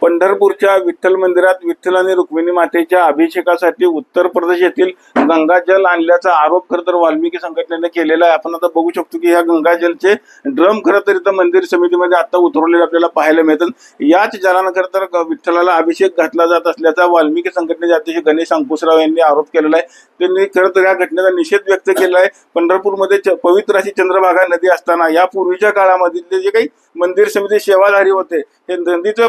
पंढरपूरच्या विठ्ठल मंदिरात विठ्ठल आणि रुक्मिणी मातेच्या अभिषेकासाठी उत्तर प्रदेश येथील गंगाजल आणल्याचा आरोप खरं तर वाल्मिकी संघटनेने केलेला आहे। आपण आता बघू शकतो की ह्या गंगाजलचे ड्रम खरं तर इथं मंदिर समितीमध्ये आता उतरवलेले आपल्याला पाहायला मिळतात। याच जलानं खरं तर विठ्ठलाला अभिषेक घातला जात असल्याचा वाल्मिकी संघटनेचे अध्यक्ष गणेश अंकुशराव यांनी आरोप केलेला आहे। त्यांनी खरं तर या घटनेचा निषेध व्यक्त केला आहे। पंढरपूरमध्ये पवित्र अशी चंद्रभागा नदी असताना यापूर्वीच्या काळामधले जे काही मंदिर समिती सेवाधारी होते हे नदीचं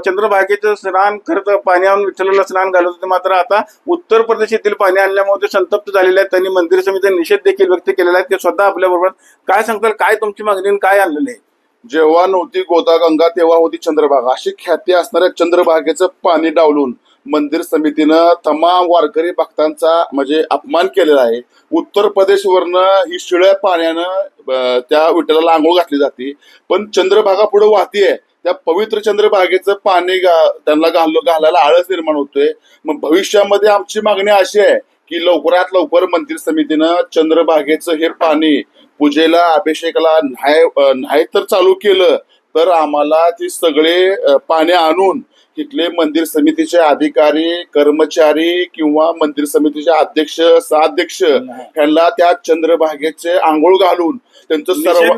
चंद्रभागेचं स्नान खरं तर पाण्यावरून विठ्ठलाला स्नान घालत होते, मात्र आता उत्तर प्रदेश येथील पाणी आणल्यामुळे ते संतप्त झालेले आहेत। त्यांनी मंदिर समितीचा निषेध देखील व्यक्त केलेला आहे। ते स्वतः आपल्याबरोबर काय सांगतात, काय तुमची मागणी काय आणलेलं आहे? जेव्हा नव्हती गोदागंगा तेव्हा होती चंद्रभागा अशी ख्याती असणाऱ्या चंद्रभागेचं पाणी डावलून मंदिर समितीनं तमाम वारकरी भक्तांचा म्हणजे अपमान केलेला आहे। उत्तर प्रदेशवरनं ही शिळ्या पाण्यानं त्या विठ्ठलाला आंघोळ घातली जाते, पण चंद्रभागा पुढे वाहतीये त्या पवित्र चंद्रभागेचं पाणी त्यांना घालायला आळस निर्माण होतोय। मग भविष्यामध्ये आमची मागणी अशी आहे की लवकरात लवकर मंदिर समितीनं चंद्रभागेचं हे पाणी पूजेला अभिषेकाला नाही तर चालू केलं तर आम्हाला ती सगळे पाणी आणून तिथले मंदिर समितीचे अधिकारी कर्मचारी किंवा मंदिर समितीचे अध्यक्ष सहाध्यक्ष यांना त्या चंद्रभागेचे आंघोळ घालून त्यांचं सर्व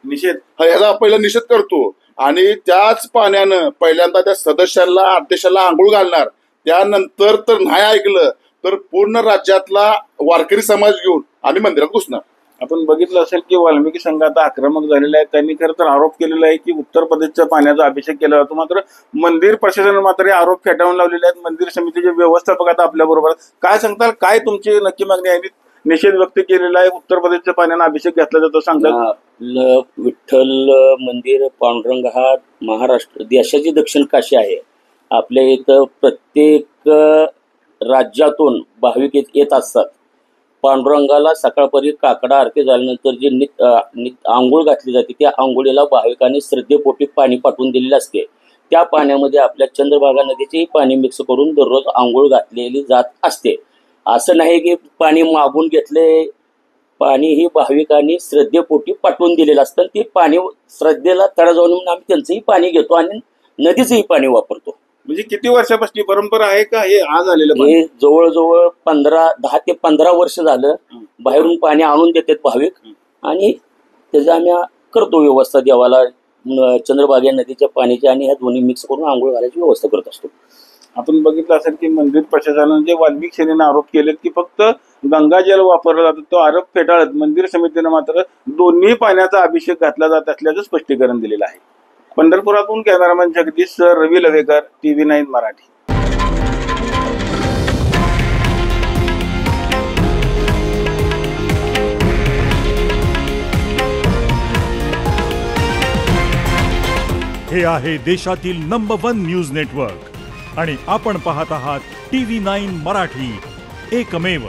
निषेध ह्याचा पहिला निषेध करतो आणि त्याच पाण्यानं पहिल्यांदा त्या सदस्यांना अध्यक्षाला आंघोळ घालणार, त्यानंतर तर नाही ऐकलं तर पूर्ण राज्यातला वारकरी समाज घेऊन आम्ही मंदिरात घुसणार। आपण बघितलं असेल की वाल्मिकी संघ आता आक्रमक झालेला आहे। त्यांनी खरं तर आरोप केलेला आहे की उत्तर प्रदेशच्या पाण्याचा अभिषेक केला जातो, मात्र मंदिर प्रशासनाने मात्र हे आरोप फेटाळून लावलेले आहेत। मंदिर समितीचे व्यवस्थापक आता आपल्या बरोबर काय सांगताल, काय तुमची नक्की मागणी आहे? निषेध व्यक्त केलेला आहे, उत्तर प्रदेशच्या पाण्याने अभिषेक घेतला जातो सांगतात। विठ्ठल मंदिर पांडुरंग हा महाराष्ट्र देशाची दक्षिण काशी आहे। आपल्या इथं प्रत्येक राज्यातून भाविक येत असतात। पांडुरंगाला सकाळपरी काकडा आरती झाल्यानंतर जी आंघोळ घातली जाते त्या आंघोळीला भाविकांनी श्रद्धेपोटी पाणी पाठवून दिलेले असते। त्या पाण्यामध्ये आपल्या चंद्रभागा नदीचेही पाणी मिक्स करून दररोज आंघोळ घातलेली जात असते। असं नाही की पाणी मागून घेतले, पाणी ही भाविकांनी श्रद्धेपोटी पाठवून दिलेलं असतं। ते पाणी श्रद्धेला तडा जाऊन आम्ही त्यांचंही पाणी घेतो आणि नदीचंही पाणी वापरतो। म्हणजे किती वर्षापासून परंपरा आहे का हे आज आलेलं? हे जवळजवळ 10 ते 15 वर्ष झालं बाहेरून पाणी आणून देतात भाविक आणि त्याचा आम्ही करतो व्यवस्था देवाला चंद्रभागा नदीच्या पाण्याची आणि ह्या दोन्ही मिक्स करून आंघोळ घालायची व्यवस्था करत असतो। आपण बघितलं असेल की मंदिर प्रशासनाने जे वाल्मिकी सेनेने आरोप केलेत की फक्त गंगाजल वापरला जातो, तो आरोप फेटाळत मंदिर समितीने मात्र दोन्ही पाण्याचा अभिषेक घातला जात असल्याचं स्पष्टीकरण दिलेलं आहे। पंढरपुरातून कॅमेरामॅन जगदीश सर, रवी लवेकर, TV9 मराठी। हे आहे देशातील नंबर 1 न्यूज नेटवर्क आणि आपण पाहत आहात TV9 मराठी, एकमेव।